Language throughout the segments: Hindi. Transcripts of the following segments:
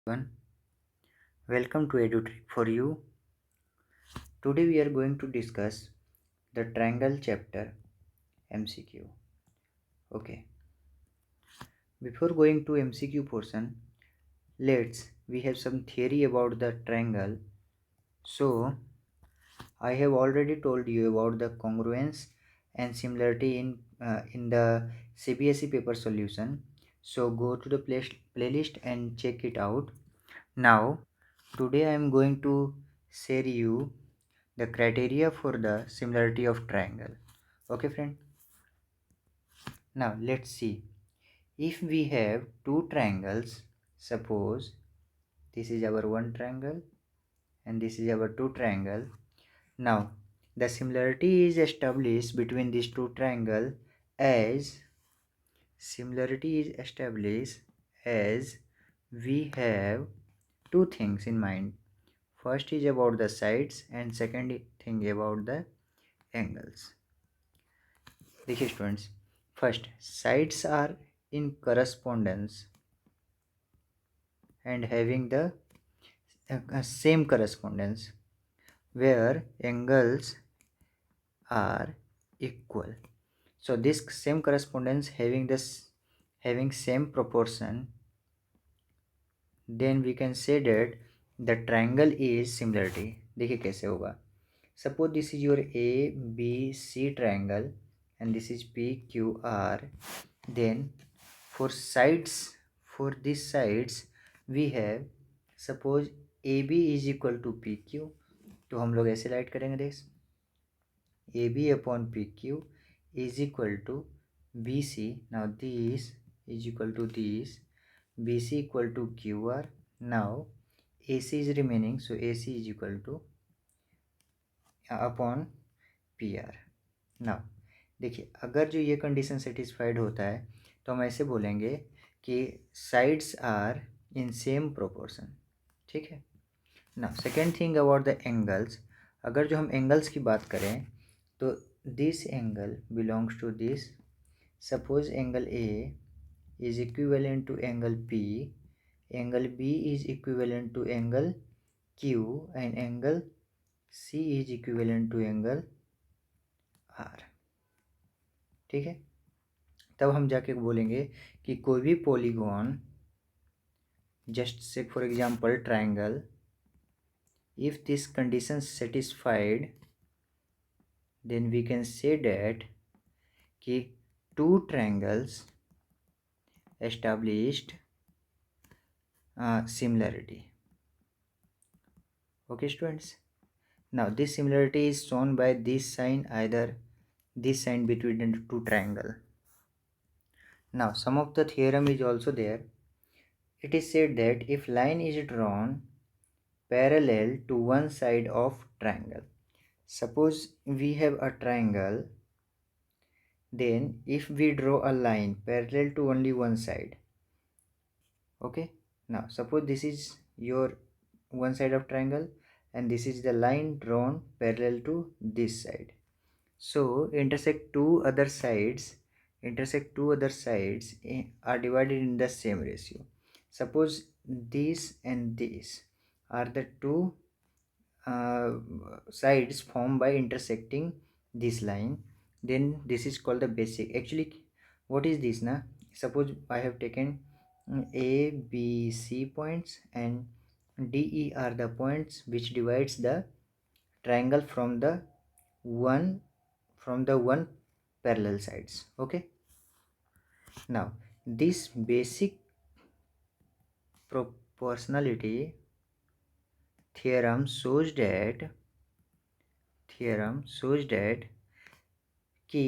Everyone, welcome to EduTrick for you. Today we are going to discuss the triangle chapter MCQ. Okay, before going to MCQ portion, we have some theory about the triangle. So I have already told you about the congruence and similarity in the CBSE paper solution. So go to the playlist and check it out. Now today I am going to share you the criteria for the similarity of triangle. Okay friend, now let's see. If we have two triangles, suppose this is our one triangle and this is our two triangle. Now the similarity is established between these two triangle as as we have two things in mind. First is about the sides and second thing about the angles. देखिए students, first sides are in correspondence and having the same correspondence where angles are equal. So this same correspondence having same proportion, then we can say that the triangle is similarity. देखिए कैसे होगा. Suppose this is your ABC triangle and this is PQR. Then for these sides we have, suppose AB is equal to PQ. तो हम लोग ऐसे राइट करेंगे this, AB upon PQ is equal to BC. Now this is equal to this, BC equal to QR. Now AC is remaining, so AC is equal to upon PR. Now देखिए, अगर जो ये कंडीशन सेटिस्फाइड होता है तो हम ऐसे बोलेंगे कि sides are in same proportion. ठीक है. Now second thing about the angles. अगर जो हम एंगल्स की बात करें तो this angle belongs to this. Suppose angle A is equivalent to angle P, angle B is equivalent to angle Q and angle C is equivalent to angle R. ठीक है. तब हम जाके बोलेंगे कि कोई भी polygon, just say for example triangle, if this condition satisfied then we can say that कि two triangles established similarity. Okay students, now this similarity is shown by this sign, either this sign between the two triangle. Now some of the theorem is also there. It is said that if line is drawn parallel to one side of triangle, suppose we have a triangle, then if we draw a line parallel to only one side, okay, now suppose this is your one side of triangle and this is the line drawn parallel to this side. So intersect two other sides are divided in the same ratio. Suppose this and this are the two sides formed by intersecting this line, then this is called the basic. Actually what is this na? Suppose I have taken A, B, C points and D, E are the points which divides the triangle from the one parallel sides. Okay, now this basic proportionality theorem shows that कि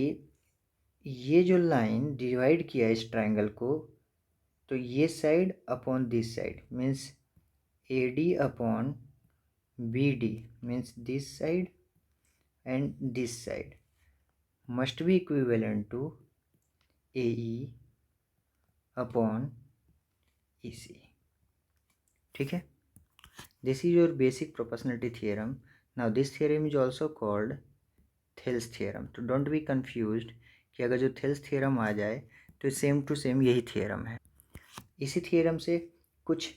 ये जो लाइन डिवाइड किया है इस ट्रायंगल को, तो ये side upon this side means AD upon BD means this side and this side must be equivalent to AE upon EC. ठीक है. This is your basic proportionality theorem. Now this theorem is also called Thales theorem. तो don't be confused कि अगर जो Thales theorem आ जाए तो सेम टू सेम यही theorem है. इसी theorem से कुछ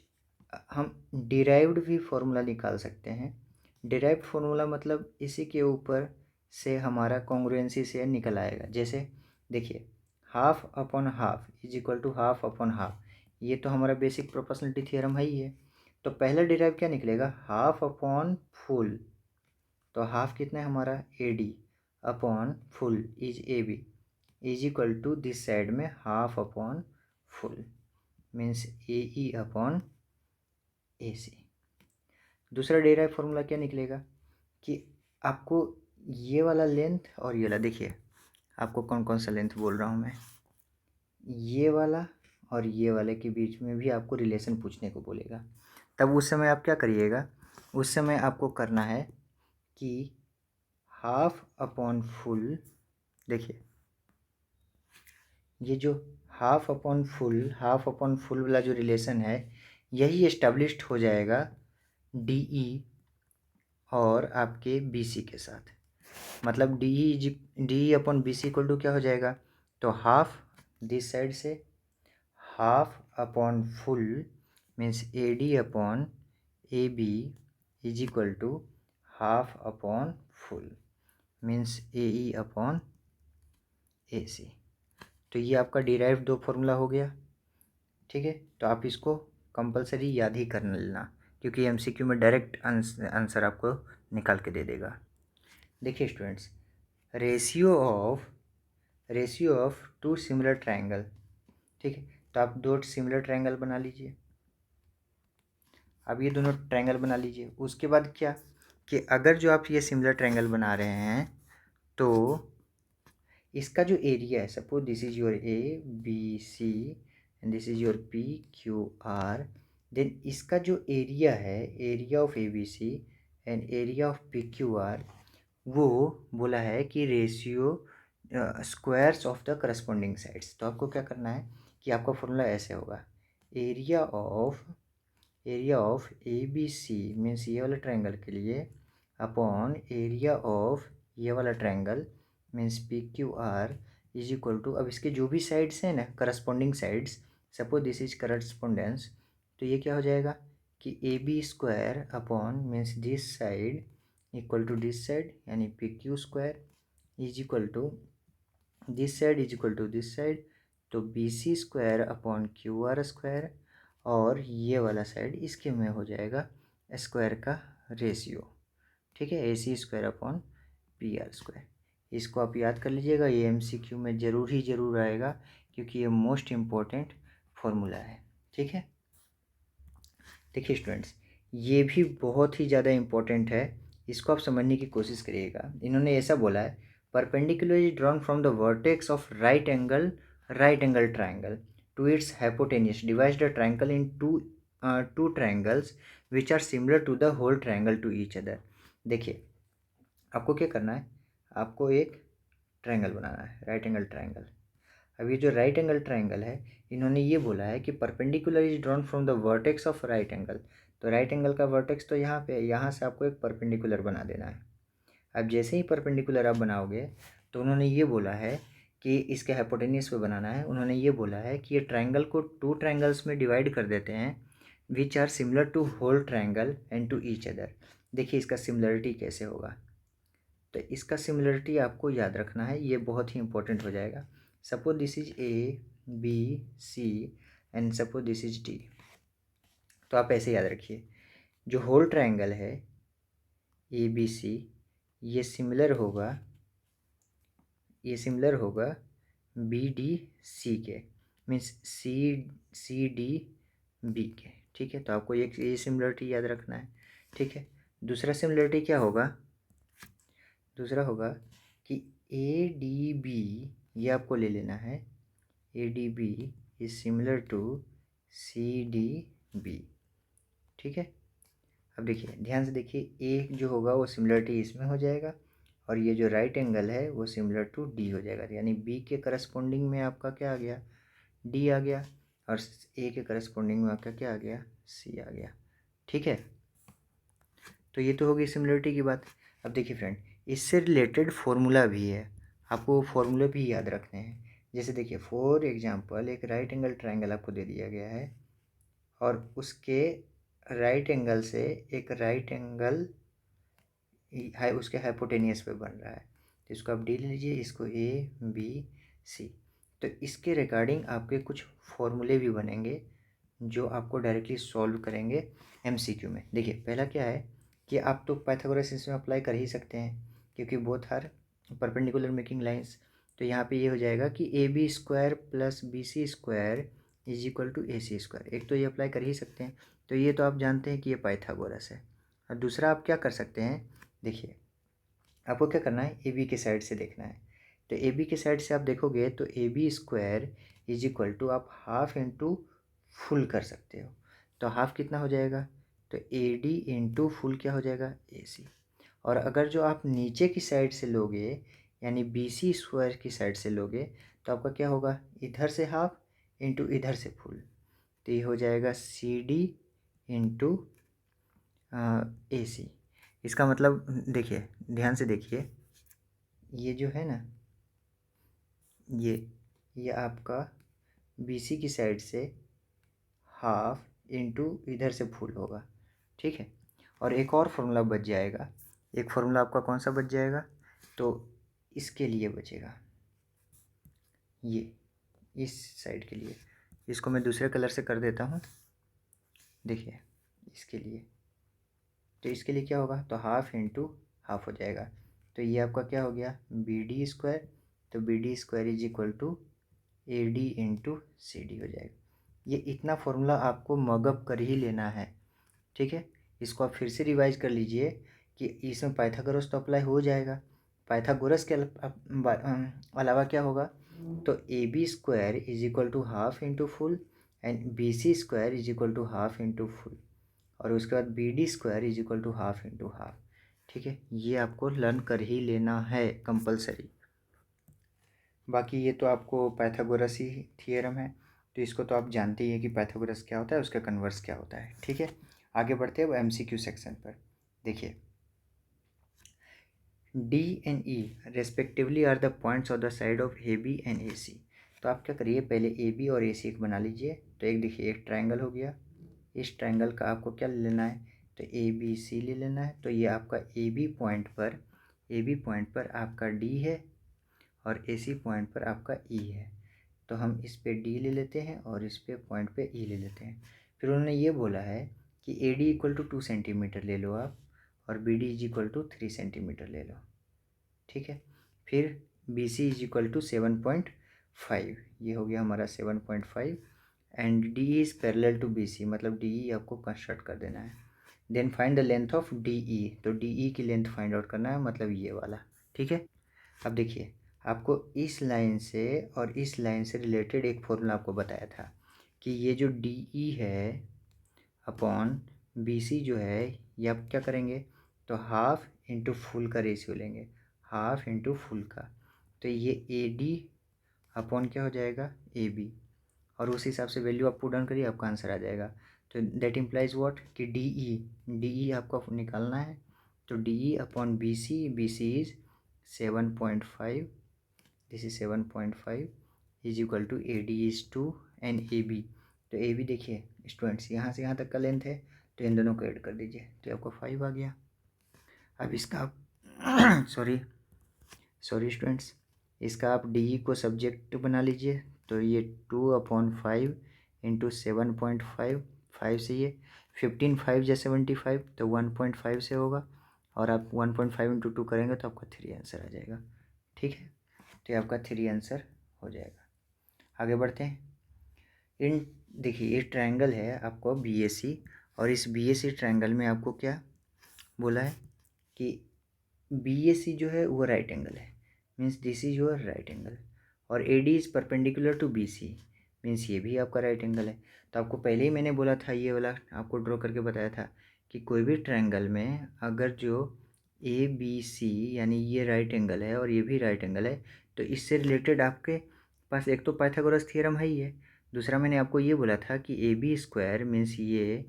हम डिराइव्ड भी फॉर्मूला निकाल सकते हैं। डिराइव्ड फॉर्मूला मतलब इसी के ऊपर से हमारा कॉन्ग्रुएंसी से निकल आएगा। जैसे देखिए, half upon half is equal to half upon half, ये तो हमारा बेसिक प्रोपोर्शनलिटी थ्योरम है ही है। तो पहला डिराइव क्या निकलेगा, हाफ अपॉन फुल, तो हाफ कितना है हमारा A D upon full is A B is equal to this side में half upon full means A E upon A C. दूसरा डेराइव फॉर्मूला क्या निकलेगा कि आपको ये वाला लेंथ और ये वाला, देखिए आपको कौन कौन सा लेंथ बोल रहा हूँ मैं, ये वाला और ये वाले के बीच में भी आपको रिलेशन पूछने को बोलेगा। तब उस समय आप क्या करिएगा, उस समय आपको करना है कि हाफ अपॉन फुल, देखिए ये जो हाफ अपॉन फुल वाला जो रिलेशन है यही एस्टेब्लिश्ड हो जाएगा डी ई और आपके बी सी के साथ। मतलब D E upon B C equal to क्या हो जाएगा, तो हाफ दिस साइड से half upon full means A D upon A B is equal to half upon full means A E upon A C. तो ये आपका डिराइव दो फॉर्मूला हो गया। ठीक है, तो आप इसको कंपलसरी याद ही कर लेना क्योंकि एमसीक्यू में डायरेक्ट आंसर आपको निकाल के दे देगा। देखिए students, ratio of two similar triangle, ठीक है, तो आप दो सिमिलर ट्रायंगल बना लीजिए। अब ये दोनों ट्रायंगल बना लीजिए। उसके बाद क्या कि अगर जो आप ये सिमिलर ट्रायंगल बना रहे हैं तो इसका जो एरिया है, suppose this is your A B C and this is your P Q R, then इसका जो एरिया है, area of A B C and area of P Q R, वो बोला है कि ratio squares of the corresponding sides. तो आपको क्या करना है कि आपका फॉर्मूला ऐसे होगा, area of A B C means ये वाला ट्रायंगल के लिए अपॉन एरिया ऑफ ये वाला triangle means P Q R is equal to, अब इसके जो भी साइड्स हैं ना corresponding sides, suppose this is correspondence, तो ये क्या हो जाएगा कि A B square upon means this side equal to this side यानी P Q square is equal to this side is equal to this side, तो B C square upon Q R square, और ये वाला साइड इसके में हो जाएगा स्क्वायर का रेशियो। ठीक है, A C square upon P R square. इसको आप याद कर लीजिएगा, ये एमसीक्यू में ज़रूर आएगा क्योंकि ये मोस्ट इम्पोर्टेंट फॉर्मूला है। ठीक है, देखिए स्टूडेंट्स, ये भी बहुत ही ज़्यादा इम्पोर्टेंट है, इसको आप समझने की कोशिश करिएगा। इन्होंने ऐसा बोला है, perpendicular is drawn from the vertex of right angle triangle to its hypotenuse, divide the triangle in two triangles which are similar to the whole triangle to each other. देखिए आपको क्या करना है, आपको एक ट्राइंगल बनाना है, राइट एंगल ट्राइंगल। अब ये जो राइट एंगल ट्राइंगल है, इन्होंने ये बोला है कि perpendicular is drawn from the vertex of right angle, तो राइट एंगल का वर्टेक्स तो यहाँ पे, यहाँ से आपको एक परपेंडिकुलर बना देना है। अब जैसे ही परपेंडिकुलर आप बनाओगे तो उन्होंने ये बोला है कि इसके हाइपोटेन्यूस पे बनाना है। उन्होंने ये बोला है कि ये ट्राइंगल को टू ट्राइंगल्स में डिवाइड कर देते हैं which are similar to whole triangle and to each other. देखिए इसका सिमिलरिटी कैसे होगा, तो इसका सिमिलरिटी आपको याद रखना है, ये बहुत ही इंपॉर्टेंट हो जाएगा। Suppose this is A B C and suppose this is D, तो आप ऐसे याद रखिए, जो होल ट्राइंगल है ए बी सी, ये सिमिलर होगा बी डी सी के, मीन्स सी डी बी के। ठीक है, तो आपको ये सिमिलरिटी याद रखना है। ठीक है, दूसरा सिमिलरिटी क्या होगा, दूसरा होगा कि ए डी बी, ये आपको ले लेना है, A D B is similar to C D B. ठीक है, अब देखिए ध्यान से देखिए, ए जो होगा वो सिमिलरिटी इसमें हो जाएगा और ये जो राइट एंगल है वो सिमिलर टू डी हो जाएगा, यानी बी के करस्पॉन्डिंग में आपका क्या आ गया, डी आ गया, और ए के करस्पॉन्डिंग में आपका क्या आ गया, सी आ गया। ठीक है, तो ये तो होगी सिमिलरिटी की बात। अब देखिए फ्रेंड, इससे रिलेटेड फॉर्मूला भी है, आपको फॉर्मूले भी याद रखने हैं। जैसे देखिए फॉर एग्जांपल, एक राइट एंगल ट्रायंगल आपको दे दिया गया है और उसके राइट एंगल से एक राइट एंगल है उसके हाइपोटेनियस पे बन रहा है, तो इसको आप डी ले लीजिए, इसको ए बी सी। तो इसके रिगार्डिंग आपके कुछ फॉर्मूले भी बनेंगे जो आपको डायरेक्टली सॉल्व करेंगे एमसीक्यू में। देखिए पहला क्या है कि आप तो पाइथागोरस इसमें अप्लाई कर ही सकते हैं क्योंकि both are perpendicular making lines. तो यहाँ पे ये हो जाएगा कि A B square plus B C square is equal to A C square, एक तो ये अप्लाई कर ही सकते हैं, तो ये तो आप जानते हैं कि ये पाइथागोरस है। और दूसरा आप क्या कर सकते हैं, देखिए आपको क्या करना है, ए बी के साइड से देखना है। तो ए बी के साइड से आप देखोगे तो A B square is equal to आप हाफ इंटू फुल कर सकते हो। तो हाफ कितना हो जाएगा, तो ए डी इंटू फुल क्या हो जाएगा, ए सी। और अगर जो आप नीचे की साइड से लोगे यानी बी सी स्क्वायर की साइड से लोगे तो आपका क्या होगा, इधर से हाफ इंटू इधर से फुल, तो ये हो जाएगा सी डी इंटू ए सी। इसका मतलब देखिए ध्यान से देखिए, ये जो है ना ये आपका बी सी की साइड से हाफ इंटू इधर से फुल होगा, ठीक है। और एक और फॉर्मूला बच जाएगा, एक फॉर्मूला आपका कौन सा बच जाएगा, तो इसके लिए बचेगा, ये इस साइड के लिए, इसको मैं दूसरे कलर से कर देता हूँ। देखिए इसके लिए, तो इसके लिए क्या होगा, तो हाफ इंटू हाफ हो जाएगा, तो ये आपका क्या हो गया, बी डी स्क्वायर। तो B D square is equal to A D into C D हो जाएगा। ये इतना फॉर्मूला आपको मगअप कर ही लेना है, ठीक है। इसको आप फिर से रिवाइज कर लीजिए कि इसमें पाइथागोरस तो अप्लाई हो जाएगा, पाइथागोरस के अलावा क्या होगा, तो A B square is equal to half into full and B C square is equal to half into full, और उसके बाद B D square is equal to half into half, ठीक है। ये आपको लर्न कर ही लेना है कंपलसरी। बाकी ये तो आपको पाइथागोरस ही थियरम है, तो इसको तो आप जानते ही हैं कि पाइथागोरस क्या होता है, उसका कन्वर्स क्या होता है, ठीक है। आगे बढ़ते हैं अब एमसीक्यू सेक्शन पर। देखिए D and E respectively are the points of the side of A B and A C. तो आप क्या करिए, पहले ए बी और ए सी एक बना लीजिए। तो एक देखिए एक ट्रायंगल हो गया, इस ट्रायंगल का आपको क्या ले लेना है, तो ए बी सी ले लेना है। तो ये आपका ए बी पॉइंट पर आपका डी है और ए सी पॉइंट पर आपका ई है। तो हम इस पे डी ले लेते हैं और इस पे पॉइंट पे ई ले लेते हैं। फिर उन्होंने ये बोला है कि A D equal to 2 centimetre ले लो आप, और B D is equal to 3 centimetre ले लो, ठीक है। फिर B C is equal to 7.5, ये हो गया हमारा 7.5, and D is parallel to B C, मतलब डी ई आपको कंस्ट्रक्ट कर देना है। Then find the length of D E, तो डी ई की लेंथ फाइंड आउट करना है, मतलब ये वाला, ठीक है। अब देखिए आपको इस लाइन से और इस लाइन से रिलेटेड एक फॉर्मूला आपको बताया था कि ये जो डी ई है अपॉन बी सी जो है, ये आप क्या करेंगे, तो हाफ इंटू फुल का रेशियो लेंगे, हाफ इंटू फुल का। तो ये ए डी अपॉन क्या हो जाएगा, ए बी, और उस हिसाब से वैल्यू आप पुट डाउन करिए, आपका आंसर आ जाएगा। तो दैट इम्प्लाइज व्हाट कि डी ई आपको निकालना है। तो D E upon B C is 7.5, this is 7.5 is equal to A D is 2 and A B. तो ए बी देखिए स्टूडेंट्स यहाँ से यहाँ तक का लेंथ है, तो इन दोनों को ऐड कर दीजिए, तो आपको 5 आ गया। अब इसका आप सॉरी स्टूडेंट्स, इसका आप डी ई को सब्जेक्ट बना लीजिए। तो ये 2/5 इंटू 7.5, 5 से ये 15, 5 या 75, तो 1.5 से होगा, और आप 1.5 इंटू 2 करेंगे तो आपका 3 आंसर आ जाएगा, ठीक है। तो ये आपका 3 आंसर हो जाएगा। आगे बढ़ते हैं। इन देखिए ये ट्रायंगल है आपको बी ए सी, और इस बी ए सी ट्रायंगल में आपको क्या बोला है कि बी ए सी जो है वो राइट एंगल है, means this is your right angle, और A D is perpendicular to B C, means ये भी आपका राइट एंगल है। तो आपको पहले ही मैंने बोला था, ये वाला आपको ड्रॉ करके बताया था कि कोई भी ट्रायंगल में अगर जो ए बी सी यानी ये राइट एंगल है और ये भी राइट एंगल है, तो इससे रिलेटेड आपके पास एक तो पाइथागोरस थ्योरम है ही है, दूसरा मैंने आपको ये बोला था कि ए बी स्क्वायर मीन्स ये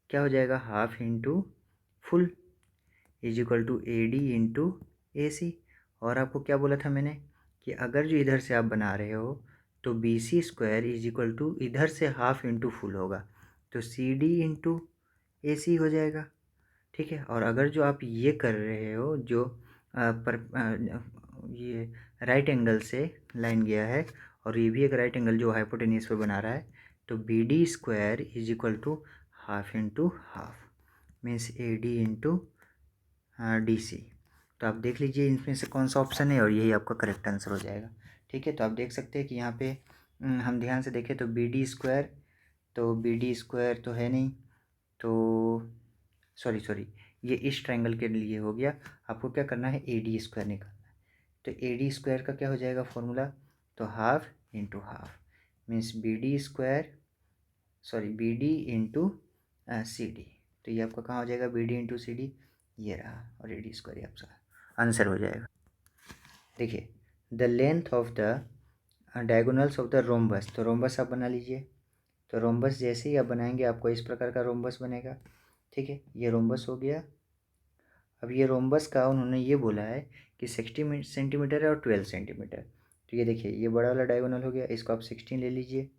क्या हो जाएगा, half into full is equal to A D into A C. और आपको क्या बोला था मैंने कि अगर जो इधर से आप बना रहे हो तो B C square is equal to इधर से हाफ इंटू फुल होगा, तो सी डी इंटू ए सी हो जाएगा, ठीक है। और अगर जो आप ये कर रहे हो जो ये राइट एंगल से लाइन गया है और ये भी एक राइट एंगल जो हाइपोटेन्यूज पे बना रहा है, तो B D square is equal to half into half, means A D into D C. तो आप देख लीजिए इनमें से कौन सा ऑप्शन है और यही आपका करेक्ट आंसर हो जाएगा, ठीक है। तो आप देख सकते हैं कि यहाँ पे हम ध्यान से देखें तो बी डी स्क्वायर, तो बी डी स्क्वायर तो है नहीं, तो सॉरी ये इस ट्रायंगल के लिए हो गया। आपको क्या करना है, ए डी स्क्वायर निकालना है। तो ए डी स्क्वायर का क्या हो जाएगा फॉर्मूला, तो half into half, means B D square B D into C D. तो ये आपका कहाँ हो जाएगा, B D into C D, ये रहा, और ए डी स्क्वायर ये आपका आंसर हो जाएगा। देखिए the length of the diagonals of the rhombus, तो रोम्बस आप बना लीजिए। तो रोम्बस जैसे ही आप बनाएंगे आपको इस प्रकार का रोम्बस बनेगा, ठीक है। ये रोम्बस हो गया। अब ये रोम्बस का उन्होंने ये बोला है कि 60 सेंटीमीटर है और 12 सेंटीमीटर। तो ये देखिए ये बड़ा वाला डायगोनल हो गया, इसको आप 16 ले लीजिए,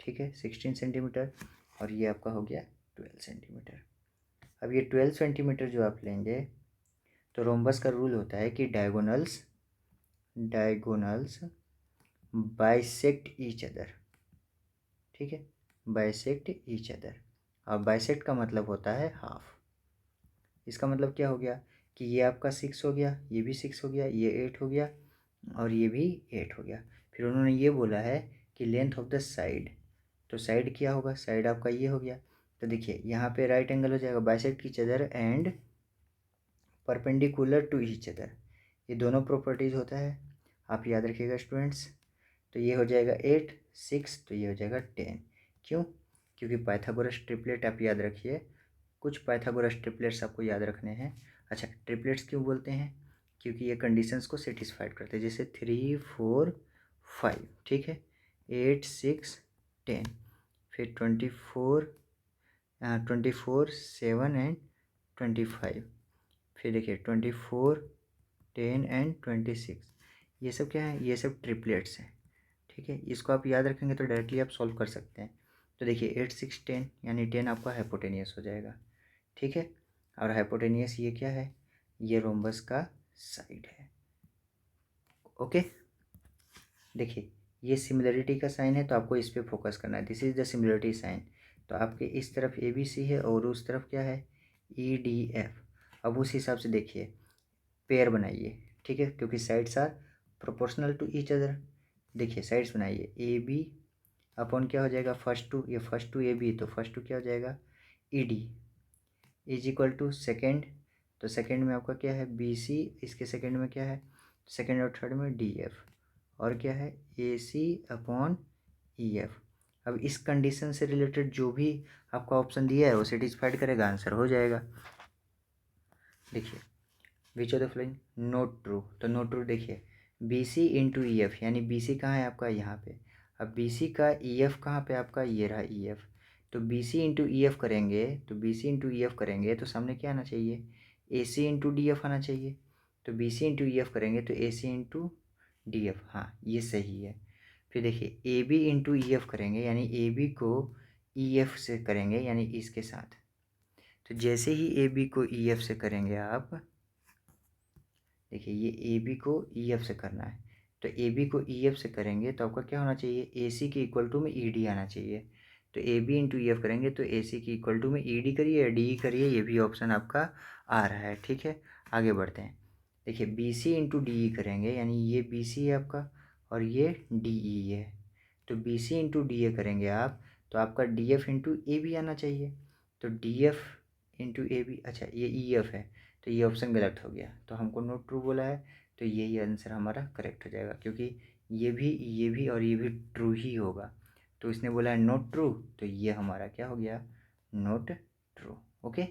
ठीक है, 16 सेंटीमीटर, और ये आपका हो गया 12 सेंटीमीटर। अब ये 12 सेंटीमीटर जो आप लेंगे, तो रोम्बस का रूल होता है कि डायगोनल्स बाइसेक्ट ईच अदर, ठीक है, बाइसेक्ट ईच अदर। और बाइसेक्ट का मतलब होता है हाफ। इसका मतलब क्या हो गया कि ये आपका 6 हो गया, ये भी 6 हो गया, ये 8 हो गया और ये भी 8 हो गया। फिर उन्होंने ये बोला है कि लेंथ ऑफ द साइड, तो साइड क्या होगा, साइड आपका ये हो गया। तो देखिए यहाँ पे राइट एंगल हो जाएगा bisect each other and perpendicular to each other, ये दोनों प्रॉपर्टीज़ होता है, आप याद रखिएगा स्टूडेंट्स। तो ये हो जाएगा 8 6, तो ये हो जाएगा 10। क्यों, क्योंकि पाइथागोरस ट्रिपलेट आप याद रखिए, कुछ पाइथागोरस ट्रिपलेट्स आपको याद रखने हैं। अच्छा ट्रिपलेट्स क्यों बोलते हैं, क्योंकि ये कंडीशंस को सेटिस्फाइड करते हैं, जैसे 3 4 5, ठीक है, 8 6 10, फिर 24 7 एंड 25, फिर देखिए 24 10 एंड 26, ये सब क्या है, ये सब ट्रिपलेट्स हैं, ठीक है। इसको आप याद रखेंगे तो डायरेक्टली आप सॉल्व कर सकते हैं। तो देखिए 8 6 10 यानी 10 आपका हाइपोटेनियस हो जाएगा, ठीक है। और हाइपोटेनियस ये क्या है, ये रोम्बस का साइड है, ओके। देखिए ये सिमिलरिटी का साइन है तो आपको इस पर फोकस करना है, this is the similarity sign. तो आपके इस तरफ ए बी सी है और उस तरफ क्या है, ई डी एफ। अब उस हिसाब से देखिए पेयर बनाइए, ठीक है, क्योंकि sides are proportional to each other. देखिए साइड्स बनाइए, ए बी अपॉन क्या हो जाएगा, फर्स्ट टू, ये फर्स्ट टू ए बी, तो फर्स्ट टू क्या हो जाएगा, E D is equal to second, तो सेकेंड में आपका क्या है बी सी, इसके सेकेंड में क्या है, सेकेंड और थर्ड में डी एफ, और क्या है A C upon E F. अब इस कंडीशन से रिलेटेड जो भी आपका ऑप्शन दिया है वो सेटिस्फाइड करेगा, आंसर हो जाएगा। देखिए which of the following not true, तो नोट ट्रू देखिए B C into E F, यानी बी सी कहाँ है आपका यहाँ पे, अब बी सी का ई एफ कहाँ पे आपका, ये रहा ई एफ। तो B C into E F करेंगे, तो B C into E F करेंगे तो सामने क्या आना चाहिए, A C into D F आना चाहिए। तो B C into E F करेंगे तो A C into D F, हाँ ये सही है। फिर देखिए A B into E F करेंगे, यानी ए बी को ई एफ से करेंगे, यानी इसके साथ। तो जैसे ही ए बी को ई एफ से करेंगे आप, देखिए ये ए बी को ई एफ से करना है, तो ए बी को ई एफ से करेंगे तो आपका क्या होना चाहिए, ए सी के इक्वल टू में ई डी आना चाहिए। तो A B into E F करेंगे तो ए सी के इक्वल टू में ई डी करिए या डी ई करिए, ये भी ऑप्शन आपका आ रहा है, ठीक है। आगे बढ़ते हैं, देखिए B C into D E करेंगे, यानी ये बी सी है आपका और ये डी ई है। तो B C into D A करेंगे आप, तो आपका D F into A B आना चाहिए। तो D F into A B, अच्छा ये ई एफ है, तो ये ऑप्शन गलत हो गया, तो हमको नोट ट्रू बोला है, तो यही आंसर हमारा करेक्ट हो जाएगा, क्योंकि ये भी और ये भी ट्रू ही होगा। तो इसने बोला है नोट ट्रू, तो ये हमारा क्या हो गया, नोट ट्रू, ओके।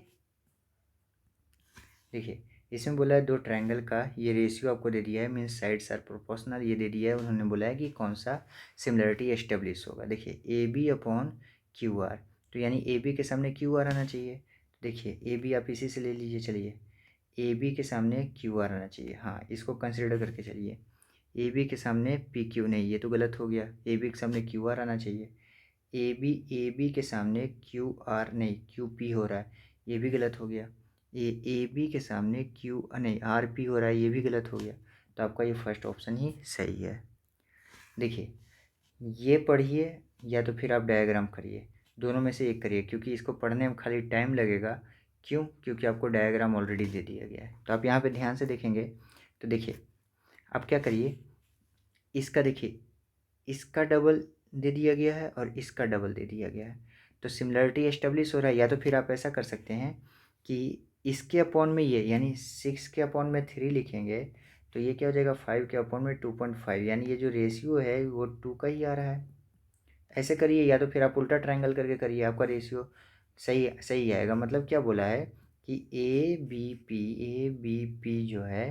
देखिए इसमें बोला है दो ट्रायंगल का ये रेशियो आपको दे दिया है, मीन्स साइड्स आर प्रोपोर्शनल, ये दे दिया है। उन्होंने बोला है कि कौन सा सिमिलरिटी एस्टेब्लिश होगा। देखिए A B upon Q R, तो यानी ए बी के सामने क्यू आर आना चाहिए। देखिए ए बी आप इसी से ले लीजिए, चलिए ए बी के सामने क्यू आर आना चाहिए, हाँ इसको कंसिडर करके चलिए। ए बी के सामने पी क्यू, नहीं ये तो गलत हो गया, ए बी के सामने क्यू आर आना चाहिए। ए बी के सामने क्यू आर नहीं क्यू पी हो रहा है, ये भी गलत हो गया। ए बी के सामने क्यू नहीं आर पी हो रहा है, ये भी गलत हो गया। तो आपका ये फर्स्ट ऑप्शन ही सही है। देखिए ये पढ़िए या तो फिर आप डायग्राम करिए, दोनों में से एक करिए, क्योंकि इसको पढ़ने में खाली टाइम लगेगा। क्यों? क्योंकि आपको डायग्राम ऑलरेडी दे दिया गया है। तो आप यहाँ पे ध्यान से देखेंगे तो देखिए आप क्या करिए, इसका देखिए इसका डबल दे दिया गया है और इसका डबल दे दिया गया है, तो सिमिलरिटी एस्टेब्लिश हो रहा है। या तो फिर आप ऐसा कर सकते हैं कि इसके अपॉन में ये यानी 6 के अपॉन में 3 लिखेंगे तो ये क्या हो जाएगा 5 के अपॉन में 2.5, यानी ये जो रेशियो है वो 2 का ही आ रहा है। ऐसे करिए, या तो फिर आप उल्टा ट्रायंगल करके करिए, आपका रेशियो सही सही आएगा। मतलब क्या बोला है कि ए बी पी जो है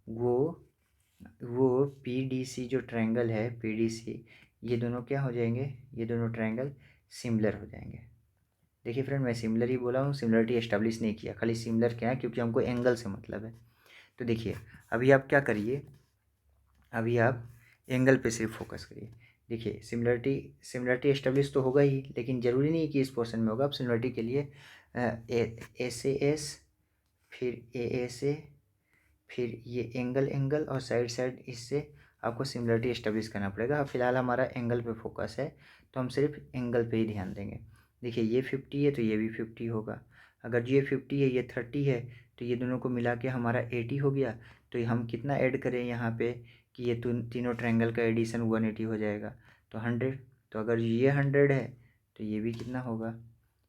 वो पी डी सी जो ट्रायंगल है पी डी सी, ये दोनों क्या हो जाएंगे, ये दोनों ट्रायंगल सिमिलर हो जाएंगे। देखिए फ्रेंड, मैं सिमिलर ही बोला हूँ, सिमिलरिटी एस्टेब्लिश नहीं किया, खाली सिमिलर क्या है क्योंकि हमको एंगल से मतलब है। तो देखिए अभी आप क्या करिए, अभी आप एंगल पे सिर्फ फोकस करिए। देखिए सिमिलरिटी एस्टेब्लिश तो होगा ही, लेकिन ज़रूरी नहीं कि इस पोर्शन में होगा। आप सिमिलरिटी के लिए एस फिर ए फिर ये एंगल और साइड इससे आपको सिमिलरिटी एस्टेब्लिश करना पड़ेगा। फिलहाल हमारा एंगल पे फोकस है तो हम सिर्फ एंगल पे ही ध्यान देंगे। देखिए ये 50 है तो ये भी 50 होगा, अगर ये 50 है ये 30 है तो ये दोनों को मिला के हमारा 80 हो गया। तो हम कितना ऐड करें यहाँ पे कि ये तीनों ट्रायंगल का एडिशन 180 हो जाएगा, तो 100। तो अगर ये 100 है तो ये भी कितना होगा,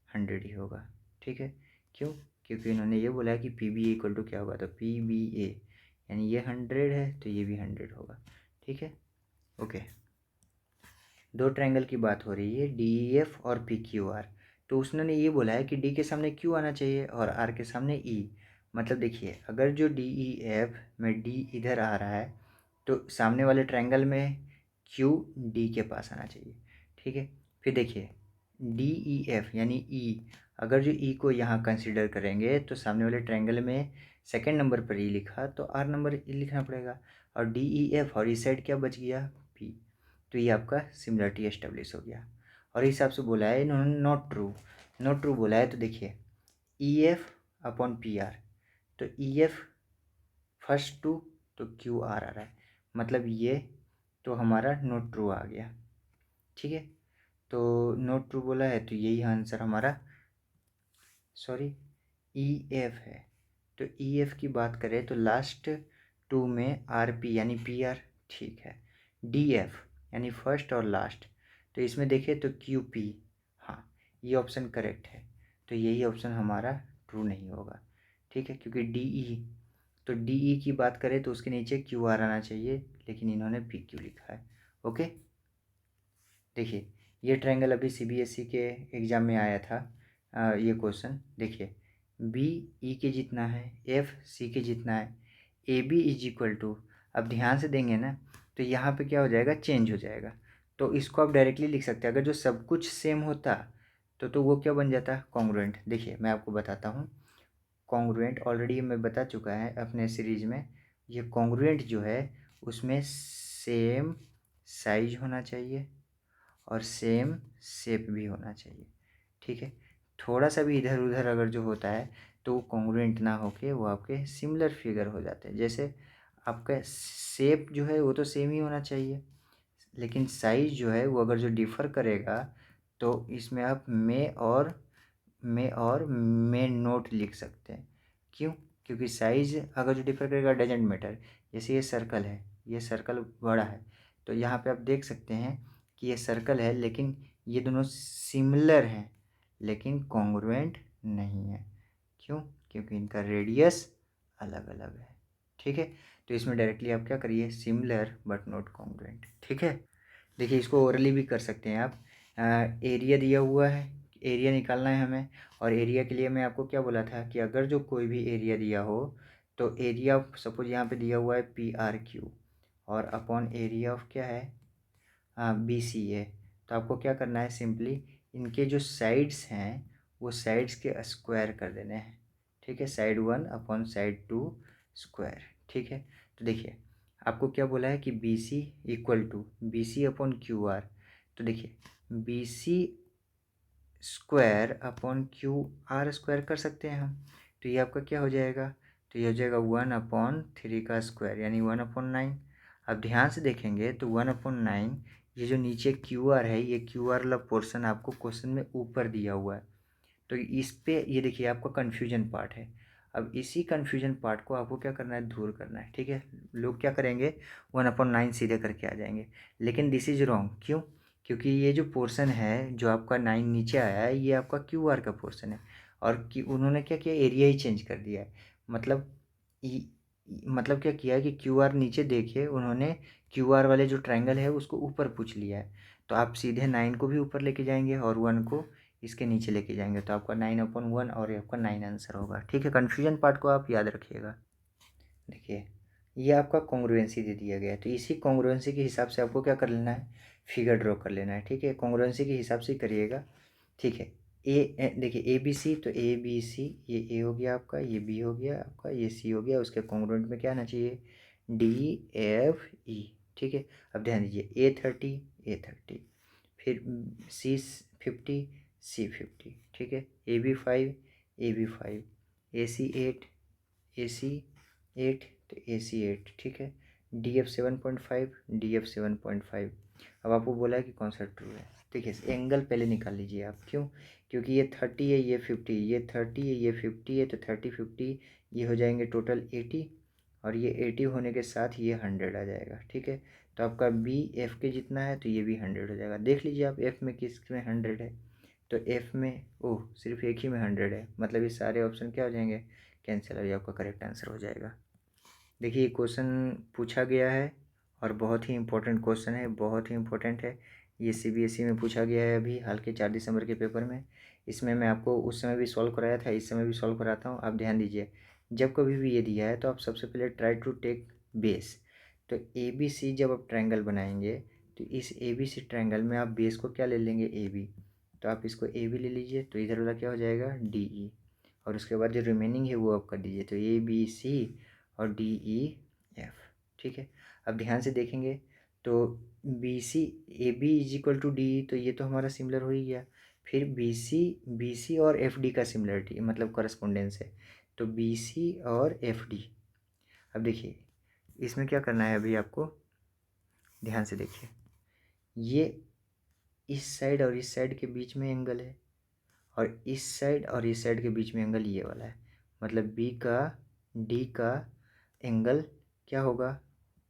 100 ही होगा। ठीक है, क्यों? क्योंकि इन्होंने ये बोला है कि पी बी इक्वल टू क्या होगा, तो पी बी ए यानी ये 100 है तो ये भी 100 होगा। ठीक है, ओके। दो ट्रायंगल की बात हो रही है डी ई एफ और पी क्यू आर। तो उसने ये बोला है कि डी के सामने क्यू आना चाहिए और आर के सामने ई। मतलब देखिए अगर जो डी ई एफ में डी इधर आ रहा है तो सामने वाले ट्रायंगल में क्यू डी के पास आना चाहिए। ठीक है, फिर देखिए डी ई एफ यानी ई, अगर जो ई को यहाँ कंसिडर करेंगे तो सामने वाले ट्रायंगल में सेकंड नंबर पर ई लिखा तो आर नंबर ई लिखना पड़ेगा, और डी ई एफ और इस साइड क्या बच गया, पी। तो ये आपका सिमिलरिटी एस्टेब्लिश हो गया। और इस हिसाब से बोला है इन्होंने नॉट ट्रू बोला है। तो देखिए E F upon P are, तो ई एफ फर्स्ट टू तो क्यू आर आ रहा है, मतलब ये तो हमारा नॉट ट्रू आ गया। ठीक है, तो नॉट ट्रू बोला है तो यही आंसर हमारा, सॉरी ई एफ है। तो ई एफ की बात करें तो लास्ट टू में आर पी यानी पी आर ठीक है, डी एफ यानी फर्स्ट और लास्ट, तो इसमें देखें तो क्यू पी, हाँ ये ऑप्शन करेक्ट है। तो यही ऑप्शन हमारा ट्रू नहीं होगा। ठीक है, क्योंकि डी ई, तो डी ई की बात करें तो उसके नीचे क्यू आर आना चाहिए, लेकिन इन्होंने पी क्यू लिखा है। ओके, देखिए ये ट्रायंगल अभी सी बी एस ई के एग्ज़ाम में आया था। ये क्वेश्चन देखिए, बी ई के जितना है, एफ सी के जितना है, A B is equal to, अब ध्यान से देंगे ना तो यहाँ पे क्या हो जाएगा, चेंज हो जाएगा। तो इसको आप डायरेक्टली लिख सकते हैं, अगर जो सब कुछ सेम होता तो वो क्या बन जाता, कॉन्ग्रुएंट। देखिए मैं आपको बताता हूँ, कॉन्ग्रुएंट ऑलरेडी मैं बता चुका है अपने सीरीज में। ये कॉन्ग्रुएंट जो है उसमें सेम साइज होना चाहिए और सेम शेप भी होना चाहिए। ठीक है, थोड़ा सा भी इधर उधर अगर जो होता है तो वो कॉन्ग्रुएंट ना होके वो आपके सिमिलर फिगर हो जाते हैं। जैसे आपका शेप जो है वो तो सेम ही होना चाहिए, लेकिन साइज जो है वो अगर जो डिफ़र करेगा तो इसमें आप मे नोट लिख सकते हैं। क्यों? क्योंकि साइज अगर जो डिफ़र करेगा डजेंट मैटर। जैसे ये सर्कल है, ये सर्कल बड़ा है, तो यहाँ पे आप देख सकते हैं कि ये सर्कल है लेकिन ये दोनों सिमिलर हैं लेकिन कॉन्ग्रुएंट नहीं है। क्यों? क्योंकि इनका रेडियस अलग अलग है। ठीक है, तो इसमें डायरेक्टली आप क्या करिए, सिमिलर बट नॉट कॉन्ग्रुएंट। ठीक है, देखिए इसको ओरली भी कर सकते हैं आप। एरिया दिया हुआ है, एरिया निकालना है हमें, और एरिया के लिए मैं आपको क्या बोला था कि अगर जो कोई भी एरिया दिया हो तो एरिया सपोज यहाँ पे दिया हुआ है पी आर क्यू और अपॉन एरिया ऑफ क्या है, बी सी है। तो आपको क्या करना है, सिंपली इनके जो साइड्स हैं वो साइड्स के स्क्वायर कर देने हैं। ठीक है, साइड 1 अपॉन साइड 2 स्क्वायर। ठीक है, तो देखिए आपको क्या बोला है कि B C equal to B C upon Q R. तो देखिए B C square upon Q R square कर सकते हैं हम। तो ये आपका क्या हो जाएगा, तो ये हो जाएगा 1/3 का स्क्वायर यानी 1/9। अब ध्यान से देखेंगे तो 1/9 ये जो नीचे क्यू आर है, ये क्यू आर वाला पोर्शन आपको क्वेश्चन में ऊपर दिया हुआ है। तो इस पे ये देखिए आपका कन्फ्यूजन पार्ट है। अब इसी कन्फ्यूजन पार्ट को आपको क्या करना है, दूर करना है। ठीक है, लोग क्या करेंगे 1/9 सीधे करके आ जाएंगे, लेकिन दिस इज रॉन्ग। क्यों? क्योंकि ये जो पोर्शन है जो आपका 9 नीचे आया है, ये आपका क्यू आर का पोर्शन है। और कि उन्होंने क्या किया, एरिया ही चेंज कर दिया है। मतलब मतलब क्या किया है कि क्यू आर नीचे देखिए, उन्होंने क्यू आर वाले जो ट्रायंगल है उसको ऊपर पूछ लिया है। तो आप सीधे 9 को भी ऊपर लेके जाएंगे और 1 को इसके नीचे लेके जाएंगे, तो आपका 9/1 और ये आपका 9 आंसर होगा। ठीक है, कन्फ्यूजन पार्ट को आप याद रखिएगा। देखिए ये आपका कॉन्ग्रुएंसी दे दिया गया है, तो इसी कॉन्ग्रुएंसी के हिसाब से आपको क्या कर लेना है, फिगर ड्रॉ कर लेना है। ठीक है, कॉन्ग्रुएंसी के हिसाब से करिएगा। ठीक है, देखिए ए बी सी, तो ए बी सी, ये ए हो गया आपका, ये बी हो गया आपका, ये सी हो गया। उसके कॉन्ग्रुएंट में क्या आना चाहिए, डी एफ ई। ठीक है, अब ध्यान दीजिए A30 फिर C50 C50। ठीक है, AB5 AC8 तो AC8। ठीक है, DF7.5 अब आपको बोला है कि कौन सा ट्रू है। ठीक है, एंगल पहले निकाल लीजिए आप। क्यों? क्योंकि ये 30 है, ये 50, ये 30 है, ये 50 है, तो 30 50 ये हो जाएंगे टोटल 80, और ये 80 होने के साथ ये 100 आ जाएगा। ठीक है, तो आपका बी एफ के जितना है तो ये भी 100 हो जाएगा। देख लीजिए आप एफ में किस में 100 है, तो एफ में ओह सिर्फ एक ही में 100 है, मतलब ये सारे ऑप्शन क्या हो जाएंगे, कैंसिल। और ये आपका करेक्ट आंसर हो जाएगा। देखिए क्वेश्चन पूछा गया है और बहुत ही इंपॉर्टेंट क्वेश्चन है, बहुत ही इंपॉर्टेंट है। ये सीबीएसई में पूछा गया है अभी हाल के 4 दिसंबर के पेपर में। इसमें मैं आपको उस समय भी सॉल्व कराया था, इस समय भी सॉल्व कराता हूँ। आप ध्यान दीजिए, जब कभी भी ये दिया है तो आप सबसे पहले ट्राई टू टेक बेस। तो ए बी सी जब आप ट्रायंगल बनाएंगे तो इस ए बी सी ट्रायंगल में आप बेस को क्या ले लेंगे, ए बी। तो आप इसको ए बी ले लीजिए, तो इधर वाला क्या हो जाएगा, डी ई। और उसके बाद जो रिमेनिंग है वो आप कर दीजिए, तो ए बी सी और डी ई एफ। ठीक है, अब ध्यान से देखेंगे तो B C A B is equal to D, तो ये तो हमारा सिमिलर हो ही गया। फिर बी सी और एफ डी का सिमिलरिटी मतलब करस्पोंडेंस है, तो बी सी और एफ डी। अब देखिए इसमें क्या करना है, अभी आपको ध्यान से देखिए, ये इस साइड और इस साइड के बीच में एंगल है, और इस साइड और इस साइड के बीच में एंगल ये वाला है। मतलब बी का डी का एंगल क्या होगा,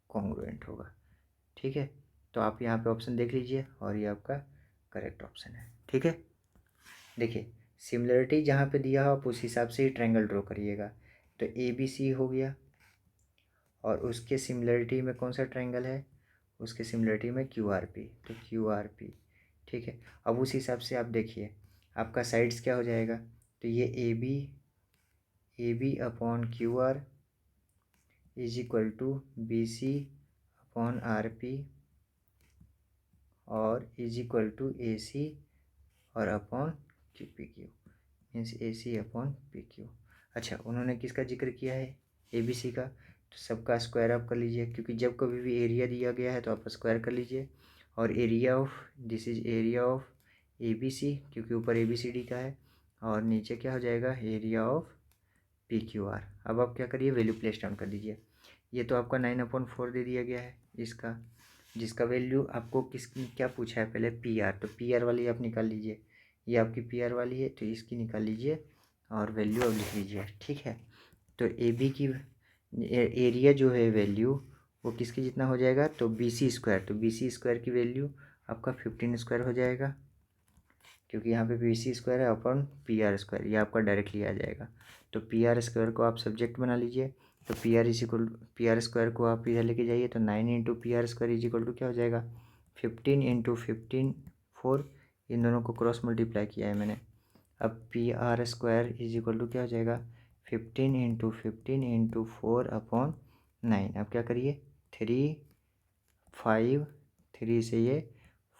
कॉन्ग्रुएंट होगा। ठीक है, तो आप यहाँ पे ऑप्शन देख लीजिए और ये आपका करेक्ट ऑप्शन है। ठीक है, देखिए सिमिलरिटी जहाँ पे दिया हो आप उस हिसाब से ही ट्रायंगल ड्रॉ करिएगा। तो ए बी सी हो गया, और उसके सिमिलरिटी में कौन सा ट्रायंगल है, उसके सिमिलरिटी में क्यू आर पी, तो क्यू आर पी। ठीक है, अब उस हिसाब से आप देखिए आपका साइड्स क्या हो जाएगा, तो ये A B upon Q R is equal to B C upon R P और is equal to A C और upon Q P Q, means A C upon P Q. अच्छा, उन्होंने किसका जिक्र किया है, ए बी सी का, तो सबका स्क्वायर आप कर लीजिए, क्योंकि जब कभी भी एरिया दिया गया है तो आप स्क्वायर कर लीजिए। और area of, this is area of A B C, क्योंकि ऊपर ए बी सी डी का है, और नीचे क्या हो जाएगा, area of P Q are. अब आप क्या करिए, वैल्यू प्लेस डाउन कर दीजिए। ये तो आपका 9/4 दे दिया गया है इसका, जिसका वैल्यू आपको क्या पूछा है पहले, पी आर, तो पी आर वाली आप निकाल लीजिए। ये आपकी पी आर वाली है तो इसकी निकाल लीजिए और वैल्यू अब लिख लीजिए। ठीक है, तो ए बी की एरिया जो है वैल्यू वो किसके जितना हो जाएगा, तो बी सी स्क्वायर, तो बी सी स्क्वायर की वैल्यू आपका 15 स्क्वायर हो जाएगा, क्योंकि यहाँ पे बी सी स्क्वायर है अपॉन पी आर स्क्वायर, ये आपका डायरेक्टली आ जाएगा। तो पी आर स्क्वायर को आप सब्जेक्ट बना लीजिए, तो P R is equal, P R square को आप इधर लेके जाइए, तो 9 into P R square is equal to क्या हो जाएगा, 15 इंटू 15 4, इन दोनों को क्रॉस मल्टीप्लाई किया है मैंने। अब P R square is equal to क्या हो जाएगा, 15 इंटू 4 अपॉन 9। अब क्या करिए, 3 5, 3 से ये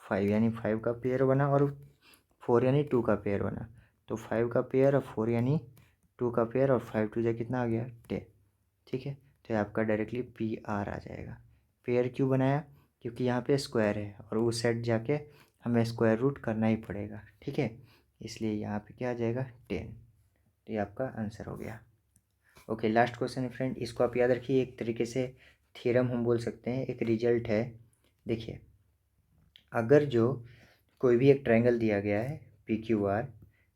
5 यानी 5 का पेयर बना, और 4 यानी 2 का पेयर बना। तो 5 का पेयर और 4 यानी 2 का पेयर, और 5 2 जा कितना आ गया, 10। ठीक है, तो आपका डायरेक्टली पी आर आ जाएगा। पेयर क्यों बनाया, क्योंकि यहाँ पे स्क्वायर है और उस साइड जाके हमें स्क्वायर रूट करना ही पड़ेगा। ठीक है, इसलिए यहाँ पे क्या आ जाएगा 10। तो ये आपका आंसर हो गया। ओके, लास्ट क्वेश्चन है फ्रेंड, इसको आप याद रखिए, एक तरीके से थ्योरम हम बोल सकते हैं, एक रिजल्ट है। देखिए, अगर जो कोई भी एक ट्रायंगल दिया गया है पी क्यू आर,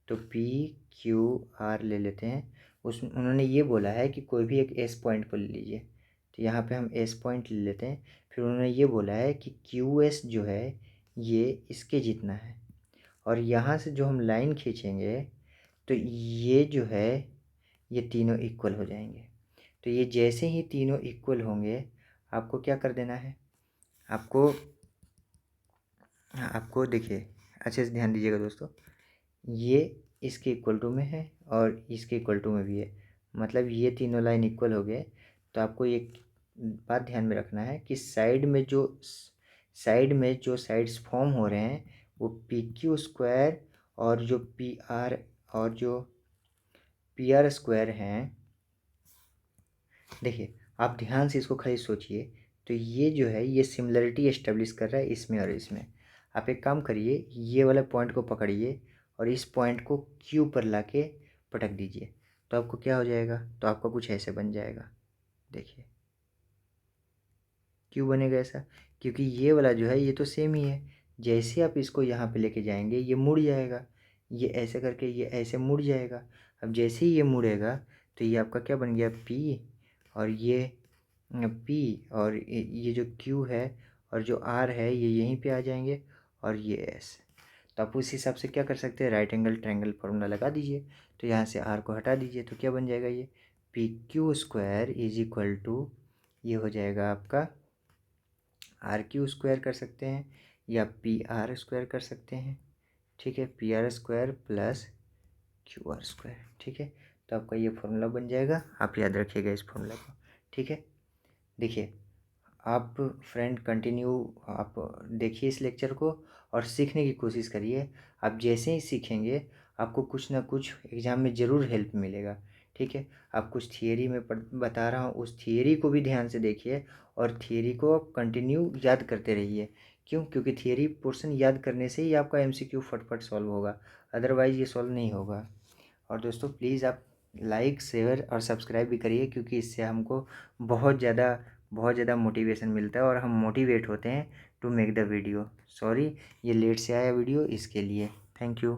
तो पी क्यू आर ले लेते हैं, उस उन्होंने ये बोला है कि कोई भी एक एस पॉइंट को ले लीजिए। तो यहाँ पे हम एस पॉइंट ले लेते हैं। फिर उन्होंने ये बोला है कि क्यू एस जो है ये इसके जितना है, और यहाँ से जो हम लाइन खींचेंगे तो ये जो है ये तीनों इक्वल हो जाएंगे। तो ये जैसे ही तीनों इक्वल होंगे, आपको क्या कर देना है, आपको आपको देखिए अच्छे से ध्यान दीजिएगा दोस्तों, ये इसके इक्वल टू में है और इसके इक्वल टू में भी है, मतलब ये तीनों लाइन इक्वल हो गए। तो आपको एक बात ध्यान में रखना है कि साइड में जो साइड्स फॉर्म हो रहे हैं वो पी क्यू स्क्वायर और जो पी आर स्क्वायर हैं। देखिए, आप ध्यान से इसको खाली सोचिए, तो ये जो है ये सिमिलरिटी एस्टेब्लिश कर रहा है इसमें और इसमें। आप एक काम करिए, ये वाला पॉइंट को पकड़िए और इस पॉइंट को क्यू पर लाके पटक दीजिए, तो आपको क्या हो जाएगा, तो आपका कुछ ऐसे बन जाएगा। देखिए क्यों बनेगा ऐसा, क्योंकि ये वाला जो है ये तो सेम ही है। जैसे आप इसको यहाँ पे लेके जाएंगे ये मुड़ जाएगा, ये ऐसे करके ये ऐसे मुड़ जाएगा। अब जैसे ही ये मुड़ेगा तो ये आपका क्या बन गया, पी, और ये पी, और ये जो क्यू है और जो आर है ये यहीं पे आ जाएंगे, और ये एस। तो आप उस हिसाब से क्या कर सकते हैं, राइट एंगल ट्रायंगल फार्मूला लगा दीजिए। तो यहाँ से आर को हटा दीजिए, तो क्या बन जाएगा, ये P Q square is equal to, ये हो जाएगा आपका आर क्यू स्क्वायर कर सकते हैं या पी आर स्क्वायर कर सकते हैं। ठीक है, P R square plus Q R square. ठीक है, तो आपका ये फॉर्मूला बन जाएगा, आप याद रखिएगा इस फॉर्मूला को। ठीक है, देखिए आप फ्रेंड कंटिन्यू आप देखिए इस लेक्चर को और सीखने की कोशिश करिए। आप जैसे ही सीखेंगे आपको कुछ ना कुछ एग्ज़ाम में ज़रूर हेल्प मिलेगा। ठीक है, आप कुछ थियरी में बता रहा हूँ, उस थियरी को भी ध्यान से देखिए और थियरी को आप कंटिन्यू याद करते रहिए। क्यों, क्योंकि थियरी पोर्शन याद करने से ही आपका एमसीक्यू फटफट सॉल्व होगा, अदरवाइज़ ये सॉल्व नहीं होगा। और दोस्तों प्लीज़ आप लाइक शेयर और सब्सक्राइब भी करिए, क्योंकि इससे हमको बहुत ज़्यादा मोटिवेशन मिलता है और हम मोटिवेट होते हैं to make the video. Sorry ये लेट से आया वीडियो, इसके लिए थैंक यू।